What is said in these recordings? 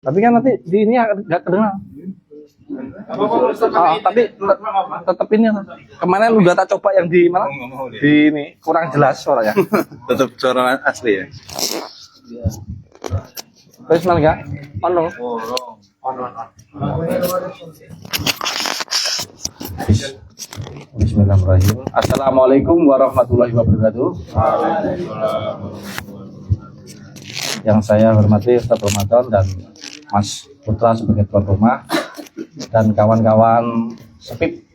Tapi kan nanti di ini nggak kedengar. Tapi tetap ini kemarin udah tak coba yang di mana? Di ini kurang jelas suaranya. Tetap suara asli ya. Terus mana enggak? On. Bismillahirrahmanirrahim. Assalamualaikum warahmatullahi wabarakatuh. Yang saya hormati Ustaz Ramadan dan Mas Putra sebagai tuan rumah dan kawan-kawan SPIP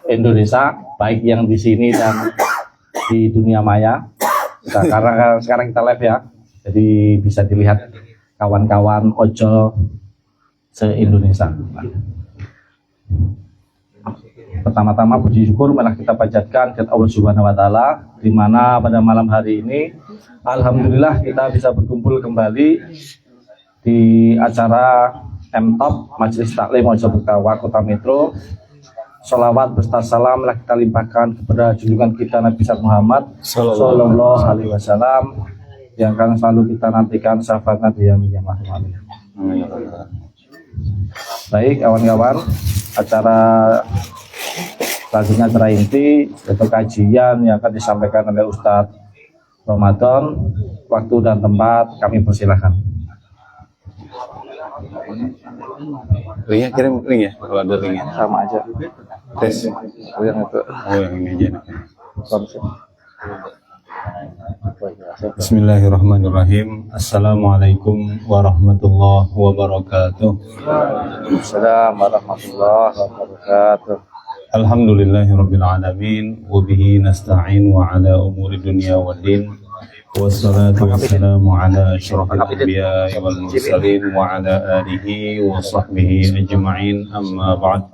Indonesia, baik yang di sini dan di dunia maya. Nah, karena sekarang kita live ya, jadi bisa dilihat kawan-kawan ojol se-Indonesia. Pertama-tama puji syukur malah kita panjatkan ke Allah Subhanahu wa taala, di mana pada malam hari ini alhamdulillah kita bisa berkumpul kembali di acara M-Top Majelis Taklim Mojokerto Kota Metro. Sholawat beserta salam lah kita limpahkan kepada junjungan kita Nabi Muhammad Sallallahu Alaihi Wasallam yang akan selalu kita nantikan syafaatnya di yaumil akhir. Baik kawan-kawan, acara selanjutnya acara inti yaitu kajian yang akan disampaikan oleh Ustadz Ramadan. Waktu dan tempat kami persilahkan. Ringnya kirim ring ya, kalau ada ringnya. Sama aja. Tes. Yang itu. Oh yang ini aja. Bismillahirrahmanirrahim. Assalamualaikum warahmatullahi wabarakatuh. Assalamualaikum warahmatullahi wabarakatuh. Alhamdulillahirabbil alamin wa bihi nasta'in wa ala umuri dunya waddin. Wassalatu wassalamu ala asyrafil anbiya'i wal mursalin wa ala alihi wa sahbihi ajma'in, amma ba'd.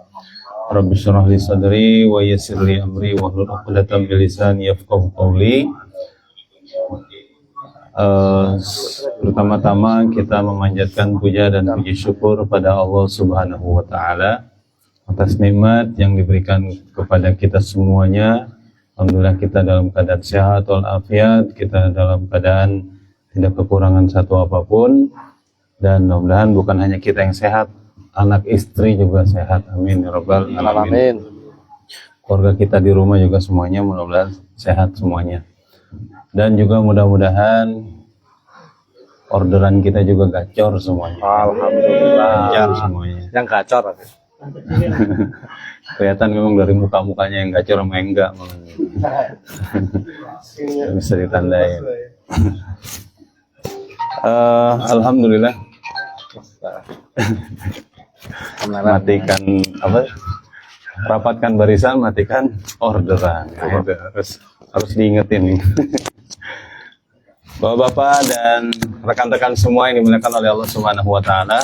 Rabbi shrah li sadri wa yassir li amri wa hlul 'uqdatam min lisani yafqahu qawli. Pertama-tama kita memanjatkan puja dan puji syukur pada Allah Subhanahu wa taala atas nikmat yang diberikan kepada kita semuanya. Alhamdulillah kita dalam keadaan sehat walafiat, kita dalam keadaan tidak kekurangan satu apapun, dan mudah-mudahan bukan hanya kita yang sehat, anak istri juga sehat, amin ya rabbal alamin. Keluarga kita di rumah juga semuanya mudah-mudahan sehat semuanya, dan juga mudah-mudahan orderan kita juga gacor semuanya. Alhamdulillah. Gacor semuanya. Yang gacor. Kelihatan memang dari muka-mukanya yang gacor sama yang enggak. Bisa ditandain. Alhamdulillah. Matikan apa? Rapatkan barisan, matikan orderan. Gitu. Harus diingetin nih. Bapak-bapak dan rekan-rekan semua yang dimuliakan oleh Allah Subhanahu wa taala.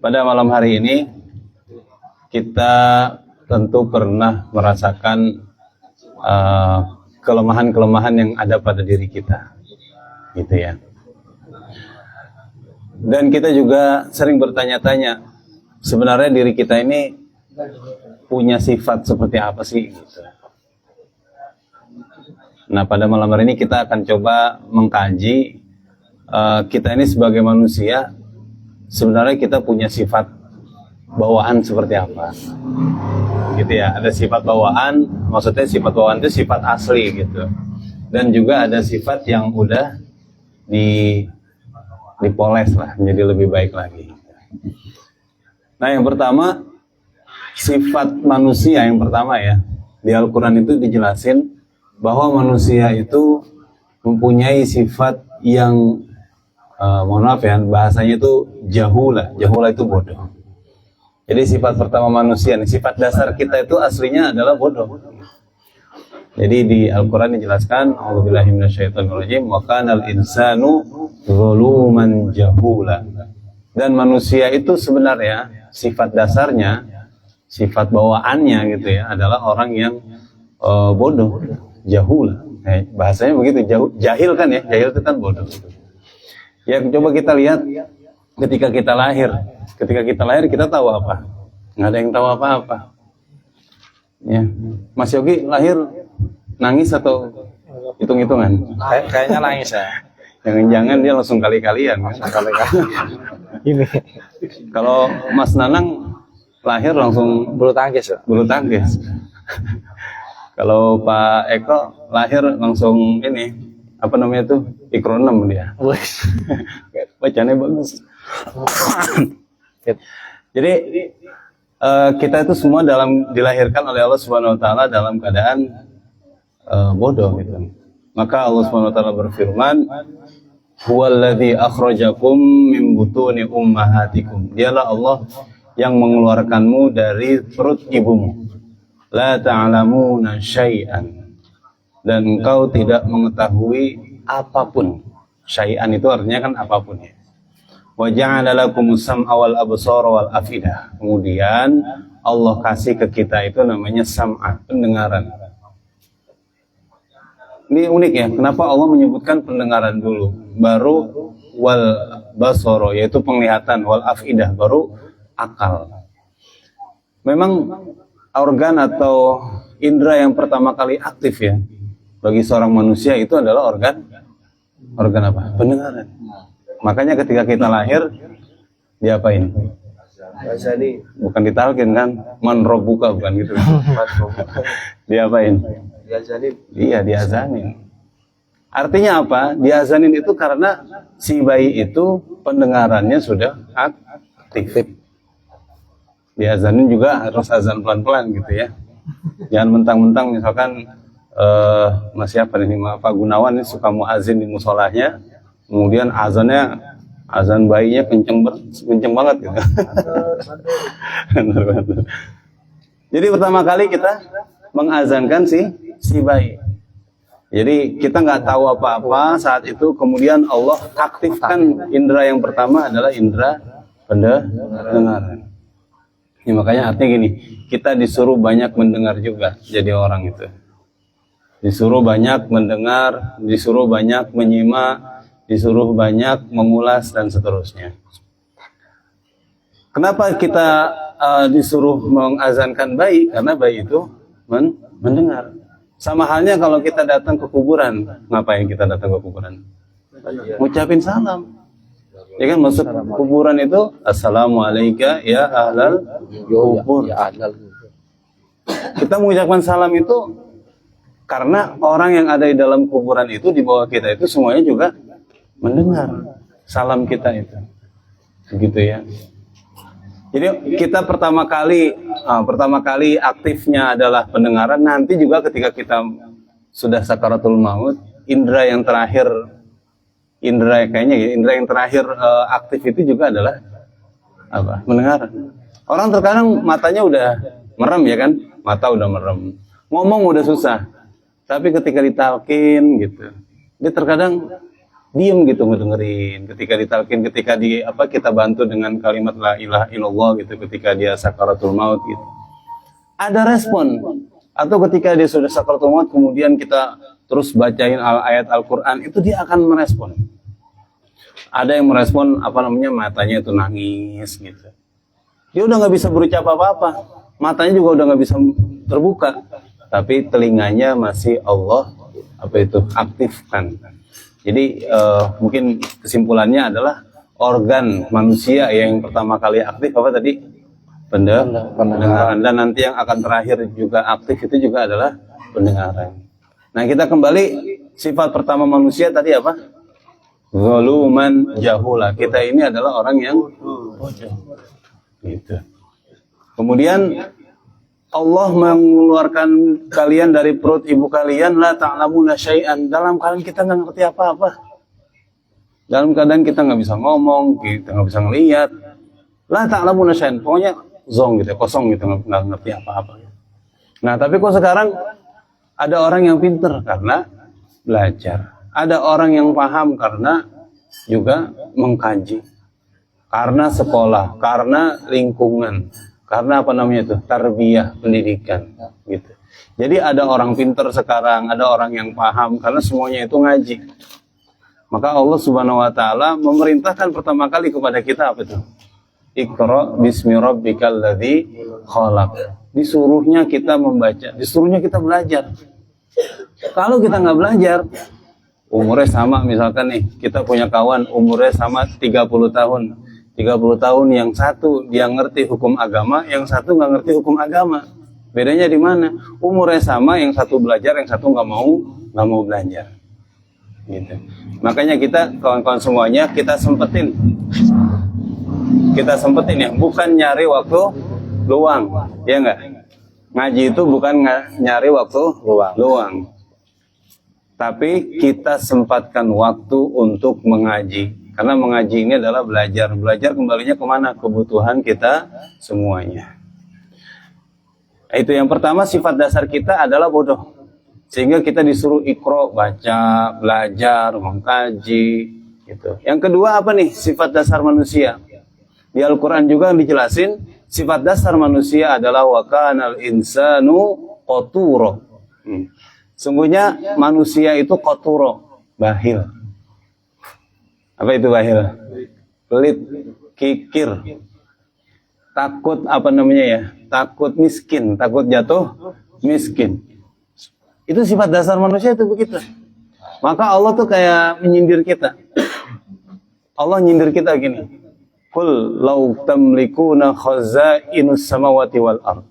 Pada malam hari ini kita tentu pernah merasakan kelemahan-kelemahan yang ada pada diri kita, gitu ya. Dan kita juga sering bertanya-tanya, sebenarnya diri kita ini punya sifat seperti apa sih? Gitu. Nah, pada malam hari ini kita akan coba mengkaji kita ini sebagai manusia, sebenarnya kita punya sifat bawaan seperti apa, gitu ya. Ada sifat bawaan, maksudnya sifat bawaan itu sifat asli gitu, dan juga ada sifat yang udah dipoles lah menjadi lebih baik lagi. Nah, yang pertama sifat manusia yang pertama ya, di Al-Quran itu dijelasin bahwa manusia itu mempunyai sifat yang mohon maaf ya, bahasanya itu jahula. Jahula itu bodoh. Jadi sifat pertama manusia, sifat dasar kita itu aslinya adalah bodoh. Jadi di Al-Quran dijelaskan, a'udzubillahi minasyaitonirrajim, wa kanal insanu zaluman jahula. Dan manusia itu sebenarnya sifat dasarnya, sifat bawaannya gitu ya, adalah orang yang bodoh, jahula. Bahasanya begitu, jahil kan ya, jahil itu kan bodoh. Ya coba kita lihat ketika kita lahir. Ketika kita lahir kita tahu apa? Nggak ada yang tahu apa-apa. Ya, Mas Yogi lahir nangis atau hitung-hitungan? Kayaknya nangis ya. Jangan-jangan dia langsung kali-kalian kan? Ini Kalau Mas Nanang lahir langsung bulu tangkis ya. bulu tangkis. Kalau Pak Eko lahir langsung ini apa namanya tuh ikronem dia. Wes. Bacanya bagus. Jadi kita itu semua dilahirkan oleh Allah Subhanahu Wa Taala dalam keadaan bodoh gitu. Maka Allah Subhanahu Wa Taala berfirman, "Huwallazi akhrajakum min butuni ummahatikum." Dialah Allah yang mengeluarkanmu dari perut ibumu. La ta'lamuna syai'an. Dan engkau tidak mengetahui apapun. Syai'an itu artinya kan apapun ya. Wa ja'ala lakumus sam'a wal absara wal afidah. Kemudian Allah kasih ke kita itu namanya sam'a, pendengaran. Ini unik ya, kenapa Allah menyebutkan pendengaran dulu, baru wal basara, yaitu penglihatan, wal afidah, baru akal. Memang organ atau indera yang pertama kali aktif ya bagi seorang manusia itu adalah organ apa? Pendengaran. Makanya ketika kita lahir diapain? Bukan ditalkin kan? Man robbuka, bukan gitu. Diapain? Iya, diazanin. Artinya apa? Diazanin itu karena si bayi itu pendengarannya sudah aktif. Diazanin juga harus azan pelan-pelan gitu ya. Jangan mentang-mentang misalkan siapa nih, Pak Gunawan ini suka muazin di musolahnya, kemudian azan bayinya kenceng banget gitu. Jadi pertama kali kita mengazankan si bayi. Jadi kita nggak tahu apa-apa saat itu, kemudian Allah aktifkan indera yang pertama adalah indera pendengaran. Ya, makanya artinya gini, kita disuruh banyak mendengar juga jadi orang itu. Disuruh banyak mendengar, disuruh banyak menyimak, disuruh banyak mengulas dan seterusnya. Kenapa kita disuruh mengazankan bayi? Karena bayi itu mendengar. Sama halnya kalau kita datang ke kuburan, ngapain kita datang ke kuburan? Ngucapin salam. Ya kan, masuk kuburan itu assalamualaikum ya ahlal kubur. Kita mengucapkan salam itu karena orang yang ada di dalam kuburan itu, di bawah kita itu semuanya juga mendengar salam kita itu. Begitu ya. Jadi kita pertama kali aktifnya adalah pendengaran. Nanti juga ketika kita sudah sakaratul maut, indera yang terakhir aktif itu juga adalah apa? Mendengar. Orang terkadang matanya udah merem ya kan? Mata udah merem. Ngomong udah susah. Tapi ketika ditalkin gitu, dia terkadang diem gitu ngedengerin. Ketika ditalkin, ketika kita bantu dengan kalimat la ilaha illallah gitu, ketika dia sakaratul maut gitu, ada respon. Atau ketika dia sudah sakaratul maut, kemudian kita terus bacain ayat Al-Quran, itu dia akan merespon. Ada yang merespon matanya itu nangis gitu. Dia udah nggak bisa berucap apa-apa, matanya juga udah nggak bisa terbuka, tapi telinganya masih Allah aktifkan. Jadi mungkin kesimpulannya adalah organ manusia yang pertama kali aktif apa tadi? Pendengaran. Dan nanti yang akan terakhir juga aktif itu juga adalah pendengaran. Nah, kita kembali sifat pertama manusia tadi apa? Zaluman jahula. Kita ini adalah orang yang bodoh. Gitu. Kemudian Allah mengeluarkan kalian dari perut ibu kalian, la ta'lamuna syai'an, dalam keadaan kita nggak ngerti apa-apa. Dalam keadaan kita nggak bisa ngomong, kita nggak bisa ngelihat. La ta'lamuna syai'an, pokoknya zong gitu, kosong gitu, nggak ngerti apa-apa. Nah, tapi kok sekarang ada orang yang pinter karena belajar. Ada orang yang paham karena juga mengkaji. Karena sekolah, karena lingkungan. Karena tarbiyah, pendidikan gitu. Jadi ada orang pinter sekarang, ada orang yang paham karena semuanya itu ngaji. Maka Allah Subhanahu wa taala memerintahkan pertama kali kepada kita apa itu? Iqra bismi rabbikal ladzi khalaq. Disuruhnya kita membaca, disuruhnya kita belajar. Kalau kita nggak belajar, umurnya sama, misalkan nih kita punya kawan umurnya sama 30 tahun. 30 tahun yang satu dia ngerti hukum agama, yang satu nggak ngerti hukum agama. Bedanya di mana? Umurnya sama, yang satu belajar, yang satu nggak mau belajar. Gitu. Makanya kita kawan-kawan semuanya kita sempetin ya, bukan nyari waktu luang, ya enggak? Ngaji itu bukan nyari waktu luang. Tapi kita sempatkan waktu untuk mengaji. Karena mengaji ini adalah belajar. Belajar kembalinya kemana? Kebutuhan kita semuanya. Itu yang pertama, sifat dasar kita adalah bodoh. Sehingga kita disuruh ikro, baca, belajar, mengkaji. Gitu. Yang kedua apa nih? Sifat dasar manusia. Di Al-Quran juga dijelasin, sifat dasar manusia adalah wa kanal insanu qaturo. Sungguhnya manusia itu qaturo, bahil. Apa itu bahil? Pelit, kikir, takut apa namanya ya? Takut miskin, takut jatuh miskin. Itu sifat dasar manusia itu begitu. Maka Allah tuh kayak menyindir kita. Allah nyindir kita gini. Qul law tamlikuna khazainus samawati wal ard.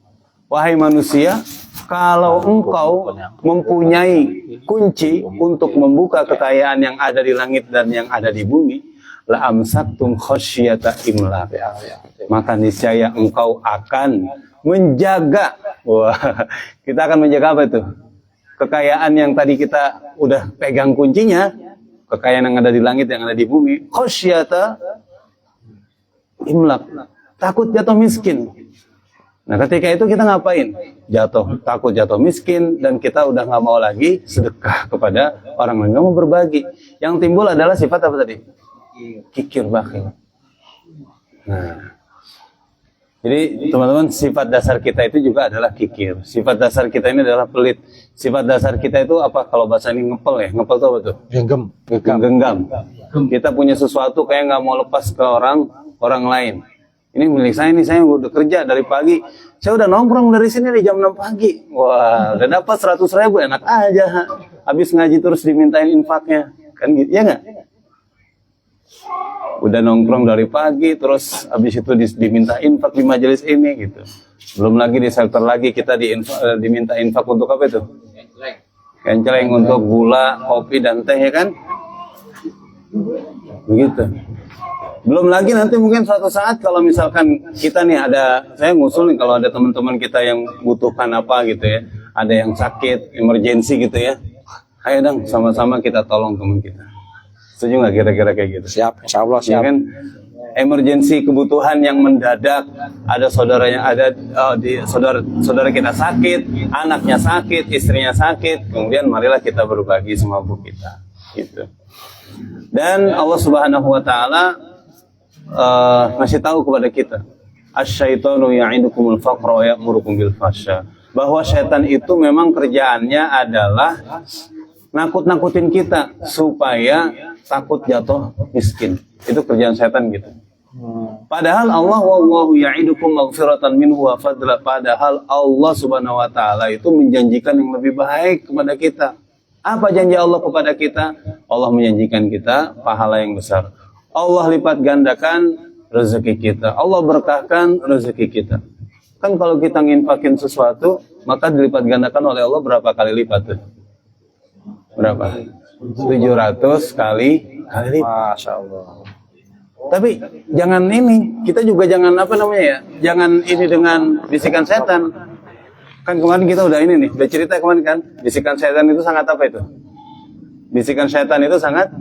Wahai manusia, kalau engkau mempunyai kunci untuk membuka kekayaan yang ada di langit dan yang ada di bumi, la amsaktum khasyata imlaq. Maka niscaya engkau akan menjaga. Wah, kita akan menjaga apa itu? Kekayaan yang tadi kita udah pegang kuncinya, kekayaan yang ada di langit, yang ada di bumi, khasyata imlaq. Takut jatuh miskin. Nah, ketika itu kita ngapain? Takut jatuh miskin, dan kita udah nggak mau lagi sedekah kepada orang lain, nggak mau berbagi. Yang timbul adalah sifat apa tadi? Kikir, bakhil. Nah, jadi teman-teman, sifat dasar kita itu juga adalah kikir. Sifat dasar kita ini adalah pelit. Sifat dasar kita itu apa? Kalau bahasa ini ngepel ya, ngepel itu apa tuh? Genggam. Kita punya sesuatu kayak nggak mau lepas ke orang lain. Ini milik saya, ini saya udah kerja dari pagi. Saya udah nongkrong dari sini di jam 6 pagi. Wah, udah dapat 100.000, enak aja. Habis ngaji terus dimintain infaknya. Kan gitu, ya nggak? Udah nongkrong dari pagi, terus habis itu diminta infak di majelis ini gitu. Belum lagi di shelter lagi kita diminta infak untuk apa itu? Kenceleng, untuk gula, kopi, dan teh, ya kan? Begitu. Belum lagi nanti mungkin suatu saat kalau misalkan kita nih saya ngusul nih kalau ada teman-teman kita yang butuhkan apa gitu ya, ada yang sakit, emergensi gitu ya, ayo dong sama-sama kita tolong teman kita. Setuju nggak kira-kira kayak gitu? Siap, insya Allah siap. Ya kan? Emergensi kebutuhan yang mendadak, ada saudaranya, ada saudara kita sakit, anaknya sakit, istrinya sakit, kemudian marilah kita berbagi semampu kita, gitu. Dan Allah Subhanahu Wa Taala ngasih tahu kepada kita, asyaitonu ya'idukumul faqra wa ya'murukum bil fahsya, bahwa syaitan itu memang kerjaannya adalah nakut-nakutin kita supaya takut jatuh miskin. Itu kerjaan setan gitu. Padahal Allah wallahu ya'idukum maghfiratan minhu wa fadla, padahal Allah Subhanahu wa taala itu menjanjikan yang lebih baik kepada kita. Apa janji Allah kepada kita? Allah menjanjikan kita pahala yang besar. Allah lipat gandakan rezeki kita. Allah berkahkan rezeki kita. Kan kalau kita nginfakin sesuatu, maka dilipat gandakan oleh Allah berapa kali lipat tuh? Berapa? 700 kali lipat. Masya Allah. Tapi jangan ini, kita juga jangan apa namanya ya, jangan ini dengan bisikan setan. Kan kemarin kita udah ini nih, udah cerita kemarin kan, bisikan setan itu sangat apa itu? Bisikan setan itu sangat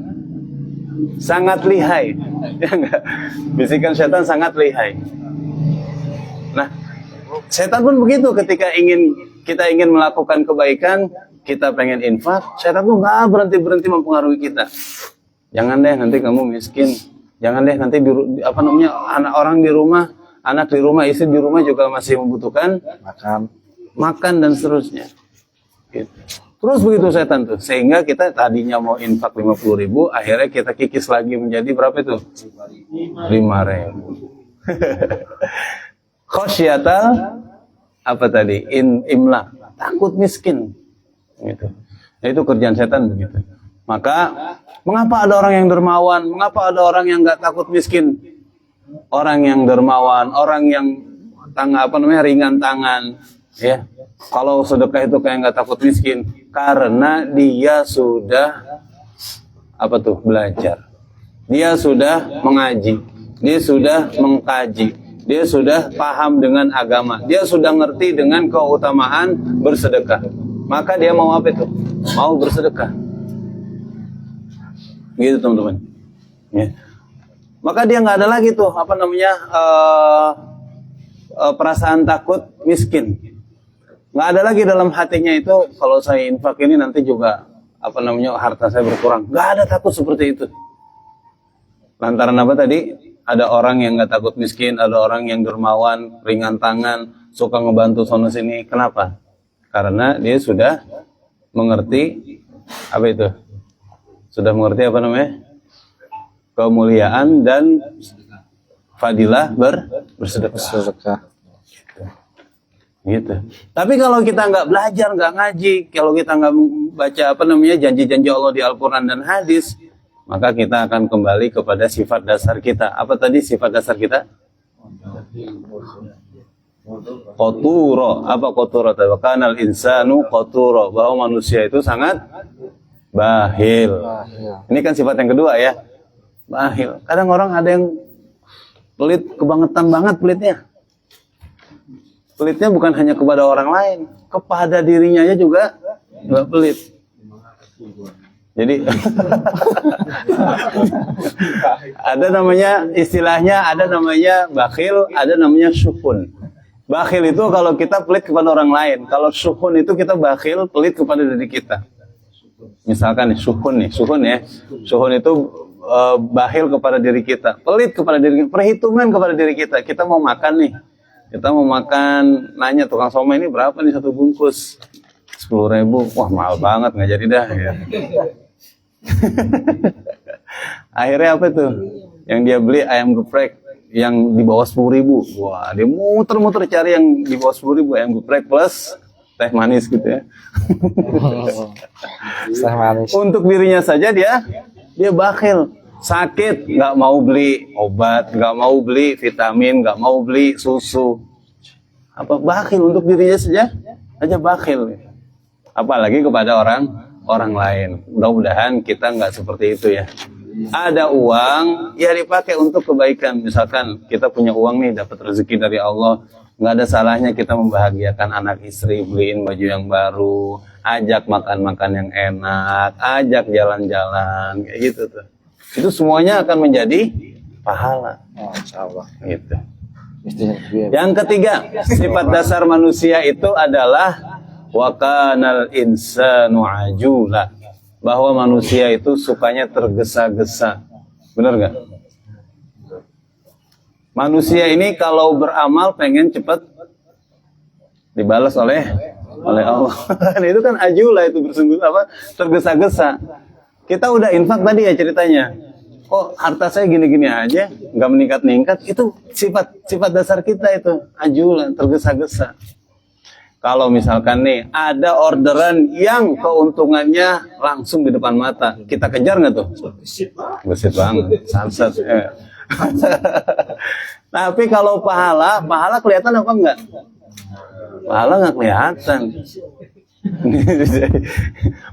lihai. Ya enggak? Bisikan setan sangat lihai. Nah, setan pun begitu, ketika kita ingin melakukan kebaikan, kita pengen infak, setan tuh nggak berhenti mempengaruhi kita. Jangan deh nanti kamu miskin. Jangan deh nanti anak di rumah, istri di rumah juga masih membutuhkan makan dan seterusnya. Gitu. Terus begitu setan tuh, sehingga kita tadinya mau infak 50.000, akhirnya kita kikis lagi menjadi berapa itu? 5.000. Khosyatal apa tadi? Imlaq, takut miskin. Gitu. Nah, itu kerjaan setan begitu. Maka mengapa ada orang yang dermawan? Mengapa ada orang yang nggak takut miskin? Orang yang dermawan, orang yang ringan tangan, ya. Kalau sedekah itu kayak nggak takut miskin, karena dia sudah belajar. Dia sudah mengaji, dia sudah mengkaji, dia sudah paham dengan agama, dia sudah ngerti dengan keutamaan bersedekah. Maka dia mau apa itu? Mau bersedekah. Gitu teman-teman. Ya. Maka dia nggak ada lagi tuh perasaan takut miskin. Nggak ada lagi dalam hatinya itu, kalau saya infak ini nanti juga harta saya berkurang. Nggak ada takut seperti itu. Lantaran apa tadi? Ada orang yang nggak takut miskin, ada orang yang dermawan, ringan tangan, suka ngebantu sono sini. Kenapa? Karena dia sudah mengerti sudah mengerti kemuliaan dan fadilah bersedekah. Gitu. Tapi kalau kita nggak belajar, nggak ngaji, kalau kita nggak baca janji-janji Allah di Al-Quran dan hadis, maka kita akan kembali kepada sifat dasar kita. Apa tadi sifat dasar kita? Qaturo. Apa qaturo? Kanal insanu qaturo. Bahwa manusia itu sangat bakhil. Ini kan sifat yang kedua ya. Bakhil. Kadang orang ada yang pelit, kebangetan banget pelitnya. Pelitnya bukan hanya kepada orang lain, kepada dirinya juga pelit. Jadi istilahnya ada namanya bakhil, ada namanya syuhun. Bakhil itu kalau kita pelit kepada orang lain, kalau syuhun itu kita bakhil, pelit kepada diri kita. Misalkan syuhun ya. Syuhun itu bakhil kepada diri kita, pelit kepada diri kita, perhitungan kepada diri kita. Kita mau makan nih. Kita mau makan, nanya tukang somai ini berapa nih satu bungkus? 10.000. Wah, mahal banget, nggak jadi dah ya. Akhirnya apa tuh? Yang dia beli ayam geprek yang di bawah 10.000. Wah, dia muter-muter cari yang di bawah 10.000 ayam geprek plus teh manis gitu ya. Teh manis. Untuk dirinya saja dia bakhil. Sakit, nggak mau beli obat, nggak mau beli vitamin, nggak mau beli susu. Bakhil untuk dirinya aja bakhil. Apalagi kepada orang lain. Mudah-mudahan kita nggak seperti itu ya. Ada uang, ya dipakai untuk kebaikan. Misalkan kita punya uang nih, dapat rezeki dari Allah, nggak ada salahnya kita membahagiakan anak istri, beliin baju yang baru, ajak makan-makan yang enak, ajak jalan-jalan, kayak gitu tuh. Itu semuanya akan menjadi pahala. Insyaallah. Gitu. Yang ketiga, sifat dasar manusia itu adalah wa kanal insanu ajula. Bahwa manusia itu sukanya tergesa-gesa. Benar nggak? Manusia ini kalau beramal pengen cepat dibalas oleh Allah. Itu kan ajula, itu tergesa-gesa. Kita udah infak tadi ya ceritanya. Kok harta saya gini-gini aja, nggak meningkat-ningkat? Itu sifat dasar kita itu, ajulan, tergesa-gesa. Kalau misalkan nih ada orderan yang keuntungannya langsung di depan mata, kita kejar nggak tuh? Gesit banget, samsat. Tapi kalau pahala kelihatan apa enggak? Pahala nggak kelihatan.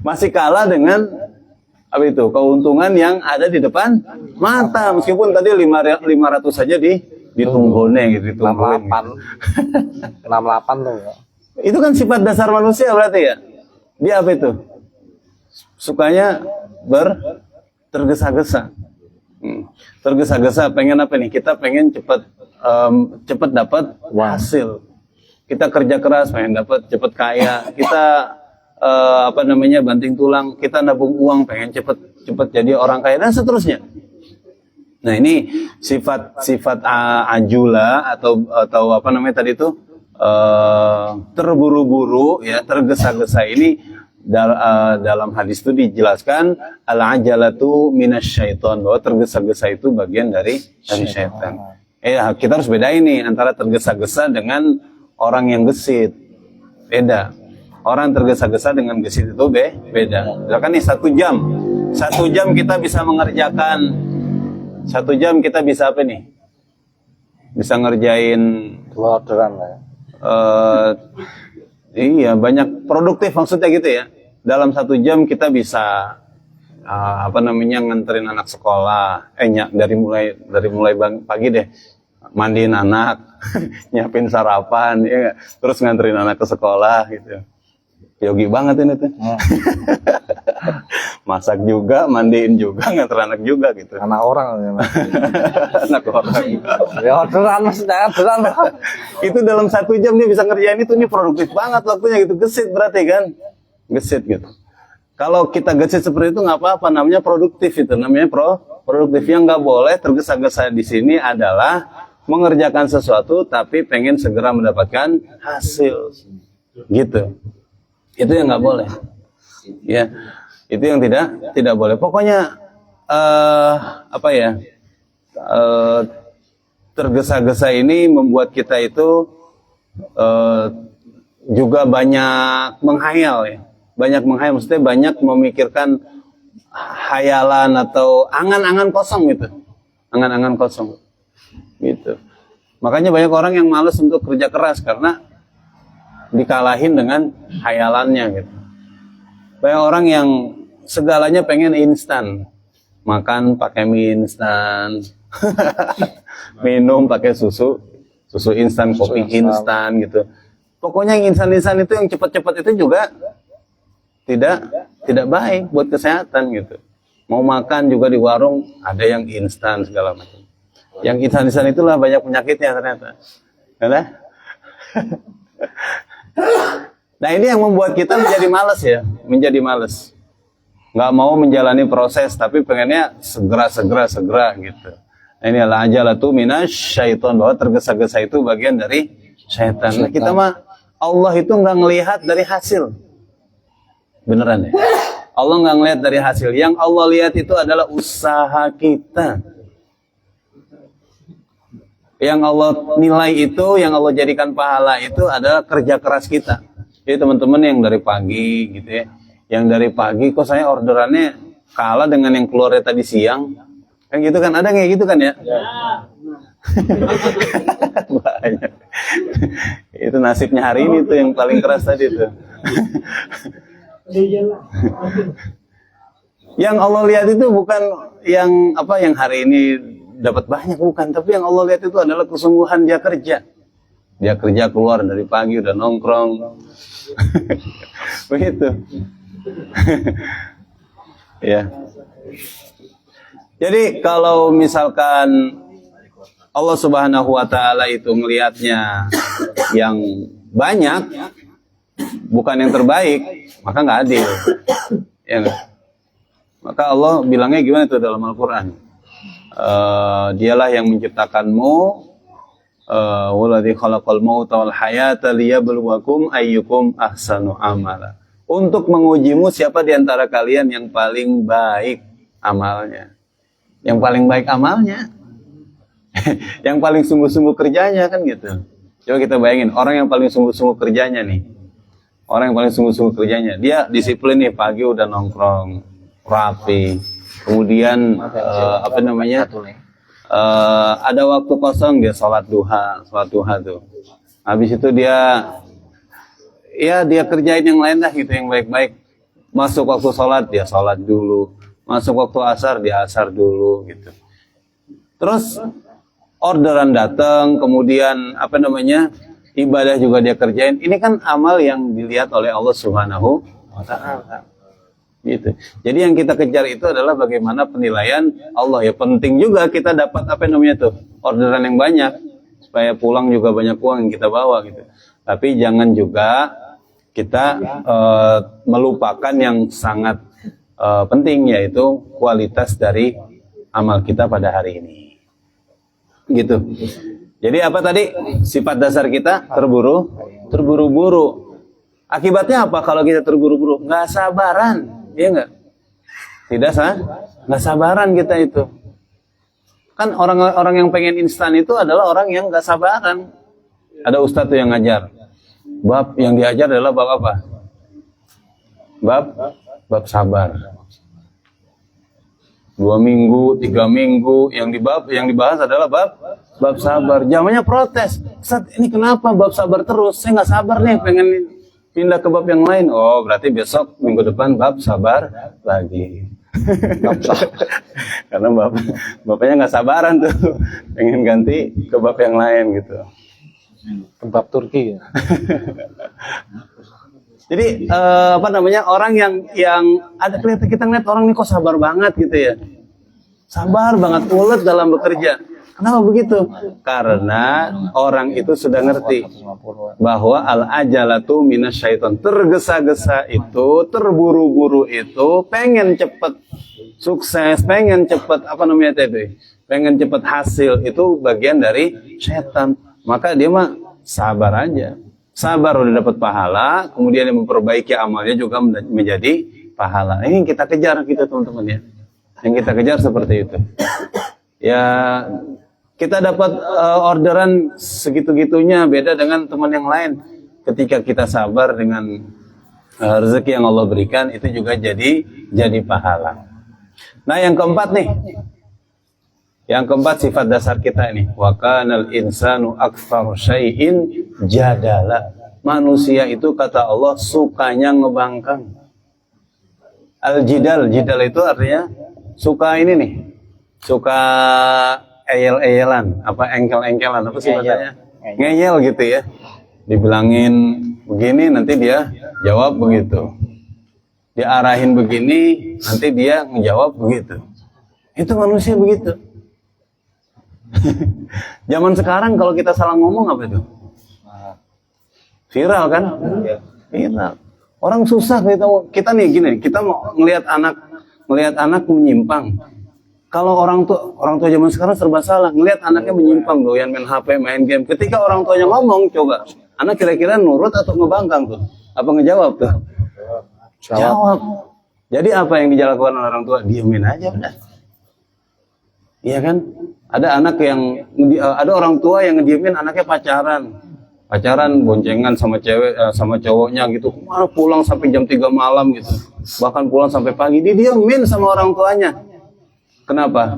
Masih kalah dengan keuntungan yang ada di depan mata, meskipun tadi 500 saja ditunggone gitu, 68 tuh ya. Itu kan sifat dasar manusia berarti ya. Dia apa itu? Sukanya tergesa-gesa. Tergesa-gesa, pengen apa nih? Kita pengen cepat dapat hasil. Kita kerja keras pengen dapat cepat kaya. Kita banting tulang, kita nabung uang pengen cepet jadi orang kaya dan seterusnya. Nah, ini sifat ajula atau tadi itu terburu-buru ya, tergesa-gesa ini dalam hadis itu dijelaskan al-ajalatu minasyaiton, bahwa tergesa-gesa itu bagian dari syaitan. Kita harus bedain nih antara tergesa-gesa dengan orang yang gesit. Beda. Orang tergesa-gesa dengan gesit itu beda. Misalkan nih 1 jam 1 jam kita bisa mengerjakan, 1 jam kita bisa apa nih? Bisa ngerjain 2 orderan lah ya. Iya, banyak produktif maksudnya gitu ya. Dalam 1 jam kita bisa nganterin anak sekolah. Dari mulai pagi deh, mandiin anak, nyiapin sarapan, ya nggak? Terus nganterin anak ke sekolah gitu. Yogi banget ini tuh. Masak juga, mandiin juga, nganter anak juga gitu. Anak orang ya. Anak orang. Ya orderan maksudnya orderan. Itu dalam 1 jam dia bisa ngerjain itu, ini produktif banget waktunya gitu. Gesit berarti kan, gesit gitu. Kalau kita gesit seperti itu nggak apa-apa, namanya produktif itu, namanya produktif. Yang nggak boleh tergesa-gesa di sini adalah mengerjakan sesuatu tapi pengen segera mendapatkan hasil, gitu. Itu yang nggak boleh, ya. Itu yang tidak boleh. Pokoknya tergesa-gesa ini membuat kita itu juga banyak menghayal ya. Banyak menghayal, maksudnya banyak memikirkan hayalan atau angan-angan kosong gitu. Angan-angan kosong. Gitu. Makanya banyak orang yang malas untuk kerja keras karena dikalahin dengan hayalannya gitu. Banyak orang yang segalanya pengen instan. Makan pakai mie instan. Minum pakai susu instan, kopi instan gitu. Pokoknya yang instan-instan itu, yang cepat-cepat itu juga tidak baik buat kesehatan gitu. Mau makan juga di warung ada yang instan segala macam. Yang instan-instan itulah banyak penyakitnya ternyata. Nah, nah ini yang membuat kita menjadi malas ya, menjadi malas. Nggak mau menjalani proses, tapi pengennya segera gitu. Nah, ini adalah ajalatu minasyaiton, bahwa tergesa-gesa itu bagian dari syaitan. Nah, kita mah Allah itu nggak ngelihat dari hasil, beneran ya. Allah nggak ngelihat dari hasil. Yang Allah lihat itu adalah usaha kita. Yang Allah nilai itu, yang Allah jadikan pahala itu adalah kerja keras kita. Jadi teman-teman yang dari pagi gitu ya, yang dari pagi kok saya orderannya kalah dengan yang keluarnya tadi siang, kan gitu kan, ada kayak gitu kan ya? Banyak. Itu nasibnya hari ini tuh yang paling keras tadi tuh. Yang Allah lihat itu bukan yang hari ini dapat banyak, bukan, tapi yang Allah lihat itu adalah kesungguhan dia kerja. Dia kerja keluar dari pagi udah nongkrong. Begitu. Ya. Jadi kalau misalkan Allah Subhanahu wa taala itu melihatnya yang banyak, bukan yang terbaik, maka nggak adil. Ya enggak? Maka Allah bilangnya gimana itu dalam Al-Qur'an? Dialah yang menciptakanmu, waladzi khalaqal mauta wal hayata liyabluwakum ayyukum ahsanu amala. Untuk mengujimu siapa di antara kalian yang paling baik amalnya. Yang paling baik amalnya. Yang paling sungguh-sungguh kerjanya, kan gitu. Coba kita bayangin, orang yang paling sungguh-sungguh kerjanya nih. Orang yang paling sungguh-sungguh kerjanya, dia disiplin nih, pagi udah nongkrong, rapi. Kemudian ada waktu kosong dia sholat duha tuh. Habis itu dia kerjain yang lain dah gitu, yang baik-baik. Masuk waktu sholat dia sholat dulu, masuk waktu asar dia asar dulu gitu. Terus orderan datang, kemudian ibadah juga dia kerjain. Ini kan amal yang dilihat oleh Allah Subhanahu wa taala. Gitu. Jadi yang kita kejar itu adalah bagaimana penilaian Allah. Ya penting juga kita dapat orderan yang banyak supaya pulang juga banyak uang yang kita bawa gitu. Tapi jangan juga kita melupakan yang sangat penting, yaitu kualitas dari amal kita pada hari ini. Gitu. Jadi apa tadi? Sifat dasar kita terburu-buru. Akibatnya apa kalau kita terburu-buru? Nggak sabaran. Iya nggak? Nggak sabaran kita itu. Kan orang yang pengen instan itu adalah orang yang nggak sabaran. Ada ustadz tuh yang ngajar. Bab yang diajar adalah bab apa? Bab sabar. 2 minggu, 3 minggu, yang dibahas adalah bab sabar. Zamannya protes, Ustaz, ini kenapa bab sabar terus? Saya nggak sabar nih, pengen pindah ke bab yang lain. Oh, berarti besok minggu depan bab sabar lagi. Karena bapaknya nggak sabaran tuh, pengen ganti ke bab yang lain gitu. Kebab Turki. Jadi orang yang ada kita ngeliat orang ini kok sabar banget gitu ya, sabar banget, ulet dalam bekerja. Kenapa begitu? Karena orang itu sudah ngerti bahwa al-ajalatu minasyaiton, tergesa-gesa itu, terburu-buru itu, pengen cepet sukses, pengen cepet pengen cepet hasil, itu bagian dari setan. Maka dia mah sabar aja. Sabar udah dapat pahala, kemudian yang memperbaiki amalnya juga menjadi pahala. Ini yang kita kejar gitu teman-teman ya. Yang kita kejar seperti itu. Ya, kita dapat orderan segitu-gitunya, beda dengan teman yang lain. Ketika kita sabar dengan rezeki yang Allah berikan, itu juga jadi pahala. Nah, yang keempat nih. Yang keempat, sifat dasar kita ini. Wa kanal insanu aktsara syai'in jadala. Manusia itu kata Allah sukanya ngebangkang. Al-jidal itu artinya suka ini nih. Suka eyel-eyelan, engkel-engkelan, apa sih bahasanya? Ngeyel gitu ya. Dibilangin begini, nanti dia jawab begitu. Diarahin begini, nanti dia ngejawab begitu. Itu manusia begitu. Zaman sekarang kalau kita salah ngomong apa itu? Viral kan? Viral. Orang susah kita nih gini, kita mau ngelihat anak menyimpang. Kalau orang tua zaman sekarang serba salah, ngelihat anaknya menyimpang, doyan main HP, main game. Ketika orang tuanya ngomong, coba anak kira-kira nurut atau ngebangkang tuh? Apa ngejawab tuh? Jawab. Jadi apa yang dilakukan oleh orang tua? Diemin aja udah. Iya kan? Ada orang tua yang ngediemin anaknya pacaran boncengan sama cewek sama cowoknya gitu, malah pulang sampai jam 3 malam gitu, bahkan pulang sampai pagi, didiemin sama orang tuanya. Kenapa?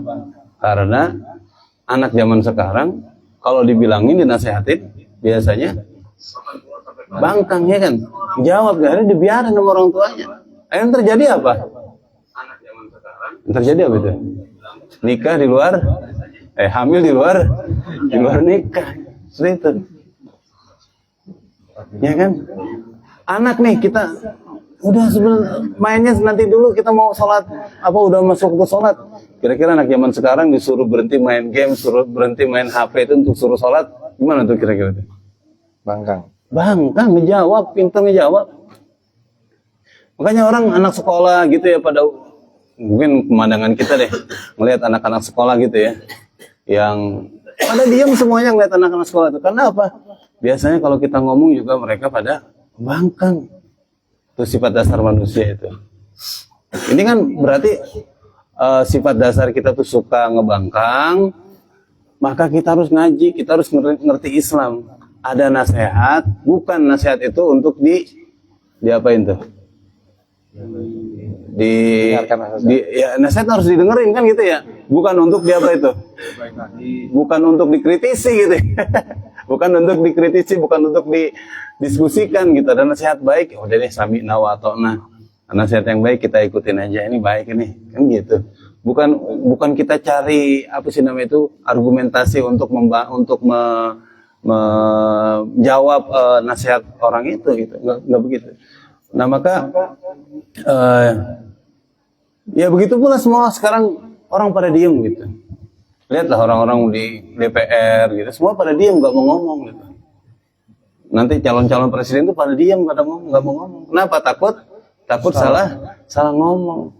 Karena anak zaman sekarang kalau dibilangin, dinasehatin, biasanya bangkang ya kan, jawab, akhirnya dibiarin sama orang tuanya. Yang terjadi apa? Yang terjadi apa itu? Nikah di luar, hamil di luar nikah, seperti itu. Ya kan? Anak nih kita udah mainnya nanti dulu, kita mau sholat, udah masuk ke sholat. Kira-kira anak zaman sekarang disuruh berhenti main game, suruh berhenti main HP itu untuk suruh sholat, gimana tuh kira-kira tuh? Bangkang, ngejawab, pintar ngejawab. Makanya orang anak sekolah gitu ya, pada mungkin pemandangan kita deh, melihat anak-anak sekolah gitu ya, yang pada diam semuanya ngeliat anak-anak sekolah itu. Karena apa? Biasanya kalau kita ngomong juga mereka pada bangkang. Itu sifat dasar manusia itu. Ini kan berarti sifat dasar kita tuh suka ngebangkang. Maka kita harus ngaji, kita harus ngerti Islam. Ada nasihat, bukan nasihat itu untuk diapain tuh? Nasihat harus didengerin kan gitu ya, bukan untuk itu, bukan untuk dikritisi gitu. Bukan untuk dikritisi, bukan untuk didiskusikan gitu. Ada nasihat baik, ya udah deh, sami'na wa ata'na, nasihat yang baik kita ikutin aja, ini baik ini kan gitu. Bukan kita cari argumentasi untuk menjawab nasihat orang itu gitu, nggak begitu. Nah maka ya begitu pula semua sekarang orang pada diem gitu. Lihatlah orang-orang di DPR gitu, semua pada diem, nggak mau ngomong gitu. Nanti calon-calon presiden itu pada diem, nggak mau ngomong. Kenapa? Takut salah ngomong.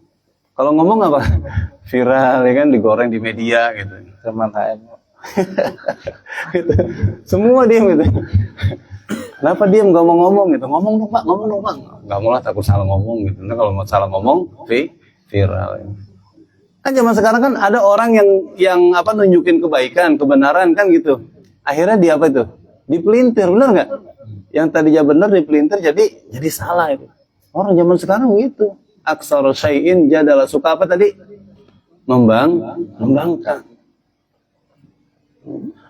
Kalau ngomong apa? Viral ya kan, digoreng di media gitu. Teman HM. Gitu. Semua diem gitu. Kenapa diem, nggak mau ngomong gitu? Ngomong dong pak. Nggak mau lah, takut salah ngomong gitu. Nah kalau mau salah ngomong, viral. Kan zaman sekarang kan ada orang yang nunjukin kebaikan, kebenaran kan gitu. Akhirnya dia dipelintir, benar nggak? Yang tadinya benar dipelintir jadi salah itu. Orang zaman sekarang gitu. Aktsara syai'in jadala, suka apa tadi? membangkang.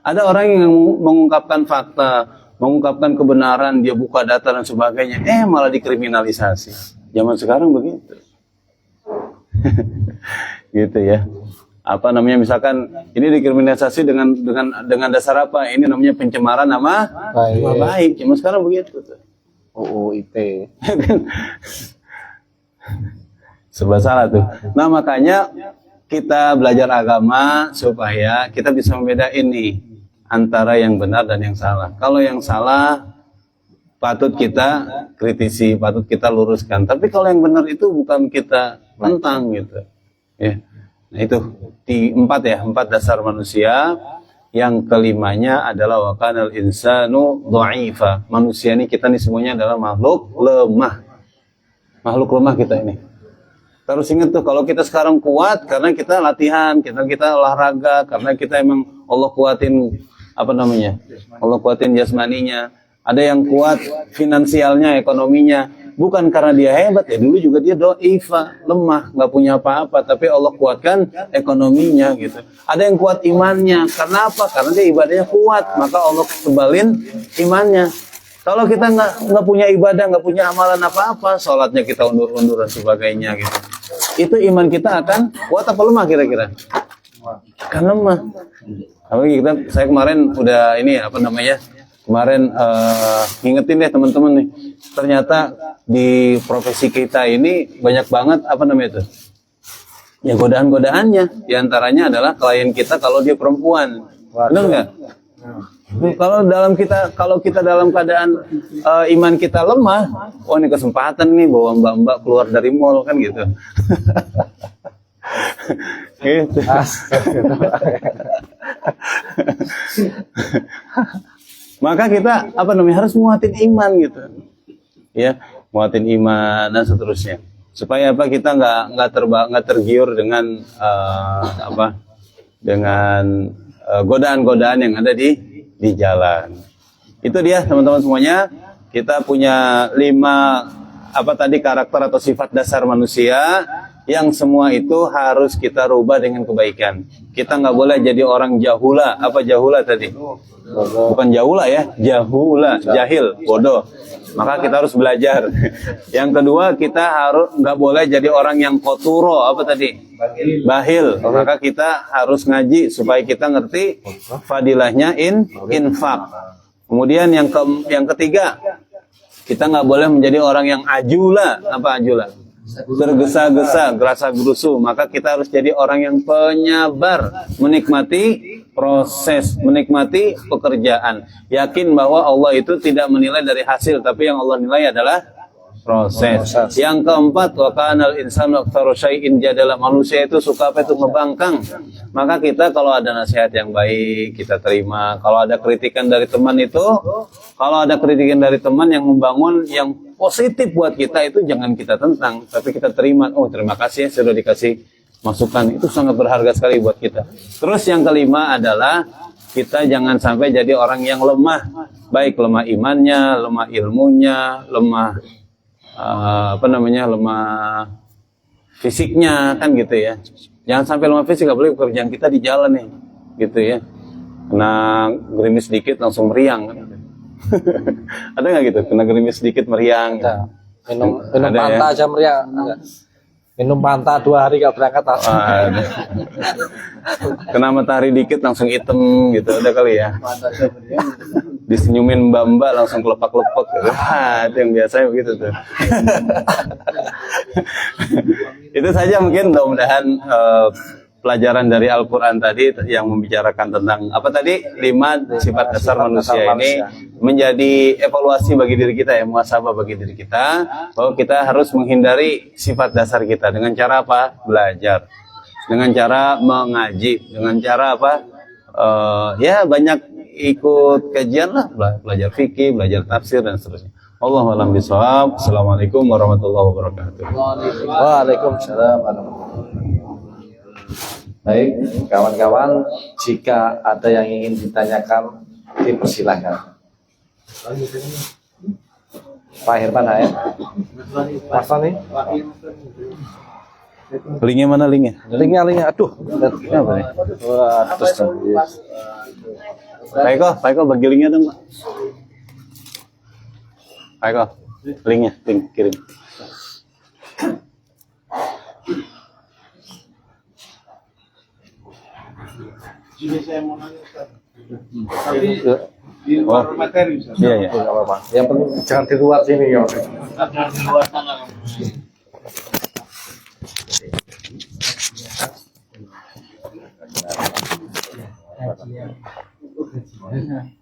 Ada orang yang mengungkapkan fakta, mengungkapkan kebenaran, dia buka data dan sebagainya, malah dikriminalisasi. Zaman sekarang begitu. Gitu ya. Apa namanya, misalkan ini dikriminalisasi dengan dasar apa? Ini namanya pencemaran nama baik. Cuma sekarang begitu tuh. UU ITE. Serba salah tuh. Nah, makanya kita belajar agama supaya kita bisa membedain nih antara yang benar dan yang salah. Kalau yang salah patut kita kritisi, patut kita luruskan. Tapi kalau yang benar itu bukan kita tentang gitu. Ya. Nah, itu empat dasar manusia. Yang kelimanya adalah wa kanal insanu dha'ifa. Manusia ini, kita nih semuanya adalah makhluk lemah. Makhluk lemah kita ini. Terus ingat tuh, kalau kita sekarang kuat karena kita latihan, kita olahraga, karena kita emang Allah kuatin Allah kuatin jasmaninya. Ada yang kuat finansialnya, ekonominya, bukan karena dia hebat ya. Dulu juga dia dha'ifa, lemah, nggak punya apa-apa, tapi Allah kuatkan ekonominya gitu. Ada yang kuat imannya, karena apa? Karena dia ibadahnya kuat, maka Allah tebalin imannya. Kalau kita nggak punya ibadah, nggak punya amalan apa-apa, sholatnya kita undur-undur dan sebagainya gitu. Itu iman kita akan kuat apa lemah kira-kira? Akan lemah. Apalagi saya kemarin udah kemarin ngingetin deh teman-teman nih. Ternyata di profesi kita ini banyak banget ya godaan-godaannya. Di antaranya adalah klien kita kalau dia perempuan. Benar nggak? Kalau kita dalam keadaan iman kita lemah, ini kesempatan nih bawa mbak-mbak keluar dari mall kan gitu. Gitu. Maka kita harus muatin iman gitu. Ya, muatin iman dan seterusnya. Supaya kita nggak tergiur dengan godaan-godaan yang ada di jalan. Itu dia teman-teman semuanya. Kita punya 5 karakter atau sifat dasar manusia yang semua itu harus kita rubah dengan kebaikan. Kita nggak boleh jadi orang jahula. Apa jahula tadi? Bukan jahula ya, jahula, jahil, bodoh. Maka kita harus belajar. Yang kedua, kita nggak boleh jadi orang yang koturo. Apa tadi? Bahil. Maka kita harus ngaji supaya kita ngerti fadilahnya infak. Kemudian yang ketiga, kita nggak boleh menjadi orang yang ajula. Apa ajula? Tergesa-gesa, gerasa gerusu. Maka kita harus jadi orang yang penyabar, menikmati proses, menikmati pekerjaan. Yakin bahwa Allah itu tidak menilai dari hasil, tapi yang Allah nilai adalah proses. Yang keempat, wa kanal insanu aktsara syai'in jadala. Manusia itu suka ngebangkang. Maka kita kalau ada nasihat yang baik, kita terima. Kalau ada kritikan dari teman yang membangun, yang positif buat kita, itu jangan kita tentang, tapi kita terima. Oh, terima kasih ya sudah dikasih masukan. Itu sangat berharga sekali buat kita. Terus yang kelima adalah kita jangan sampai jadi orang yang lemah. Baik lemah imannya, lemah ilmunya, lemah lemah fisiknya kan gitu ya. Jangan sampai lemah fisik, apalagi pekerjaan kita di jalan nih, gitu ya. Kena gerimis sedikit langsung meriang kan. Ada nggak gitu? Kena gerimis sedikit meriang. Ada. Minum Fanta aja meriang. Minum Fanta 2 hari gak berangkat. Kena matahari dikit langsung hitam gitu, ada kali ya. Disenyumin mbak-mbak langsung kelepak-lepak gitu. Itu yang biasanya begitu tuh. Itu saja mungkin, mudah-mudahan pelajaran dari Al-Quran tadi yang membicarakan tentang 5 sifat dasar manusia ini menjadi evaluasi bagi diri kita ya, muhasabah bagi diri kita, bahwa kita harus menghindari sifat dasar kita dengan cara apa? Belajar, dengan cara mengaji, dengan cara apa? Banyak ikut kajian lah, belajar fikih, belajar tafsir dan seterusnya. Allahu a'lam bishawab. Assalamualaikum warahmatullahi wabarakatuh. Waalaikumsalam warahmatullahi wabarakatuh. Baik, kawan-kawan, jika ada yang ingin ditanyakan, dipersilahkan. Pak Herman, Mas Fani. Linknya mana linknya? Linknya, aduh. Ini apa nih? Wah, terus Pak Eko bagi linknya dong, Pak. Pak Eko, linknya, link kirim. Di luar materi, Ustaz. Iya, iya. nggak apa-apa. Yang penting jangan di luar sini ya. Di luar sana.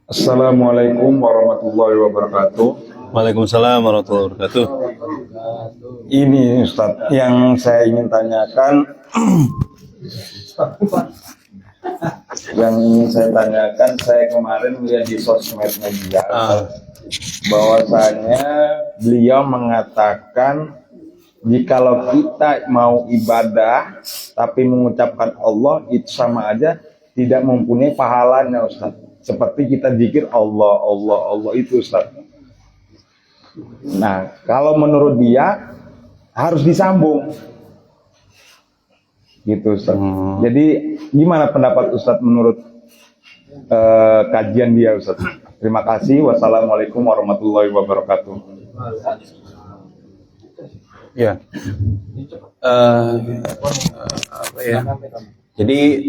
Assalamualaikum warahmatullahi wabarakatuh. Waalaikumsalam warahmatullahi wabarakatuh. Ini Ustadz yang saya ingin tanyakan. Saya kemarin melihat di sosmed media bahwasanya beliau mengatakan jikalau kita mau ibadah tapi mengucapkan Allah itu sama aja tidak mempunyai pahalanya, Ustaz. Seperti kita zikir Allah, Allah, Allah itu, Ustaz. Nah, kalau menurut dia harus disambung. Gitu, Ustaz. Jadi gimana pendapat Ustaz menurut kajian dia, Ustaz? Terima kasih. Wassalamualaikum warahmatullahi wabarakatuh. Ya. Apa ya? Jadi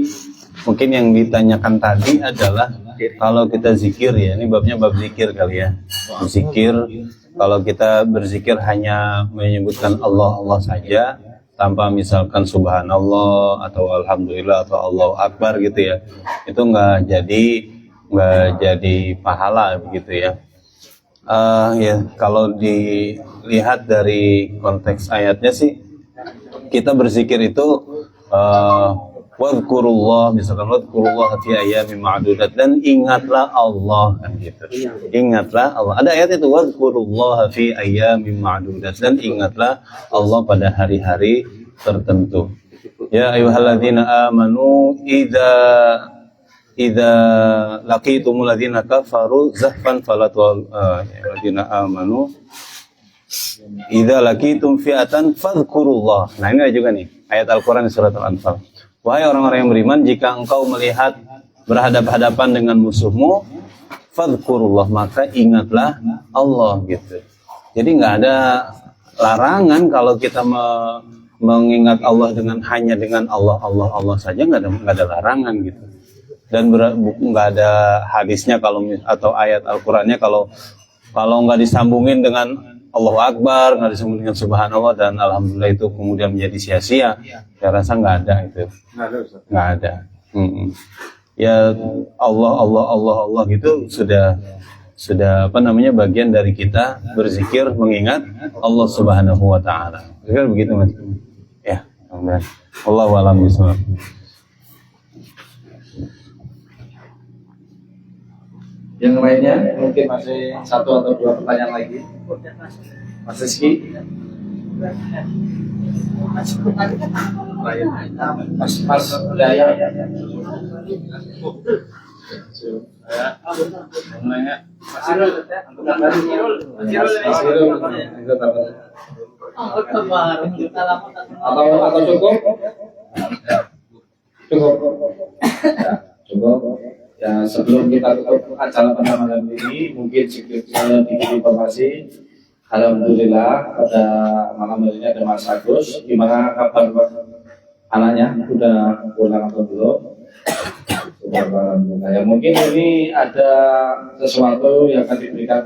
mungkin yang ditanyakan tadi adalah kalau kita zikir ya, ini babnya bab zikir kali ya. Zikir, kalau kita berzikir hanya menyebutkan Allah Allah saja tanpa misalkan subhanallah atau alhamdulillah atau Allahu akbar gitu ya, itu nggak jadi pahala begitu ya. Ya kalau dilihat dari konteks ayatnya sih, kita berzikir itu wadhkurullah, misalkan wadhkurullah fi ayyamin ma'dudat, dan ingatlah Allah kan gitu. Ingatlah Allah. Ada ayat itu wadhkurullah fi ayyamin ma'dudat, dan ingatlah Allah pada hari-hari tertentu. Ya ayyuhalladzina amanu idza laqitumul ladzina kafaru zahfan falatul ladzina amanu idza laqitum fi'atan fadhkurullah. Nah, ini juga nih ayat Al-Qur'an surat Al-Anfal. Wahai orang-orang yang beriman, jika engkau melihat berhadapan-hadapan dengan musuhmu, fadhkurullah, maka ingatlah Allah gitu. Jadi nggak ada larangan kalau kita mengingat Allah hanya dengan Allah Allah Allah saja, nggak ada larangan gitu. Dan nggak ada hadisnya atau ayat Al-Qur'annya kalau nggak disambungin dengan Allahu Akbar, nggak disambung dengan Subhanallah dan Alhamdulillah itu kemudian menjadi sia-sia. Saya rasa nggak ada itu. Nggak ada. Ya Allah Allah Allah Allah gitu sudah bagian dari kita berzikir mengingat Allah Subhanahu Wa Taala. Kira begitu Mas. Ya, alhamdulillah. Wallahu a'lam bishawab. Yang lainnya mungkin masih satu atau dua pertanyaan lagi. Mas Rizky. Mas Daya. Atau cukup? Cukup. Ya, sebelum kita tutup acara pada malam ini, mungkin sedikit informasi. Alhamdulillah pada malam hari ini ada Mas Agus. Gimana kabar anaknya? Udah pulang atau belum? Sudah, alhamdulillah. Ya, mungkin ini ada sesuatu yang akan diberikan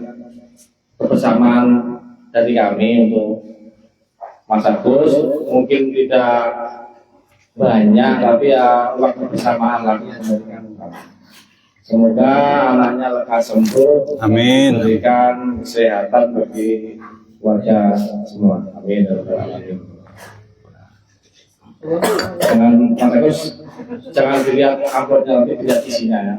kebersamaan dari kami untuk Mas Agus. Mungkin tidak banyak, tapi ya waktu bersamaan lagi. Semoga anaknya lekas sembuh. Amin. Berikan kesehatan bagi keluarga semua. Amin. Jangan dilihat amplopnya, nanti dilihat isinya ya.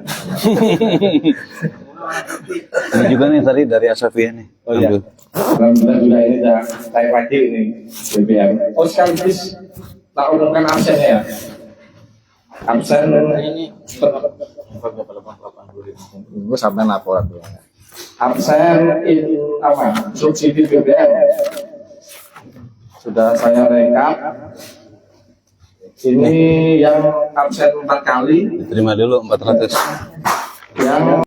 Ini juga nih tadi dari Asafia nih. Oh iya. Alhamdulillah juga ini udah saya pagi ini BBM. Oh sekaligus tak umumkan absennya ya. Absen ini Gue sampai laporan tuh. absen subsidi BBM sudah saya rekap Ini yang absen 4 kali, Diterima dulu 400. yang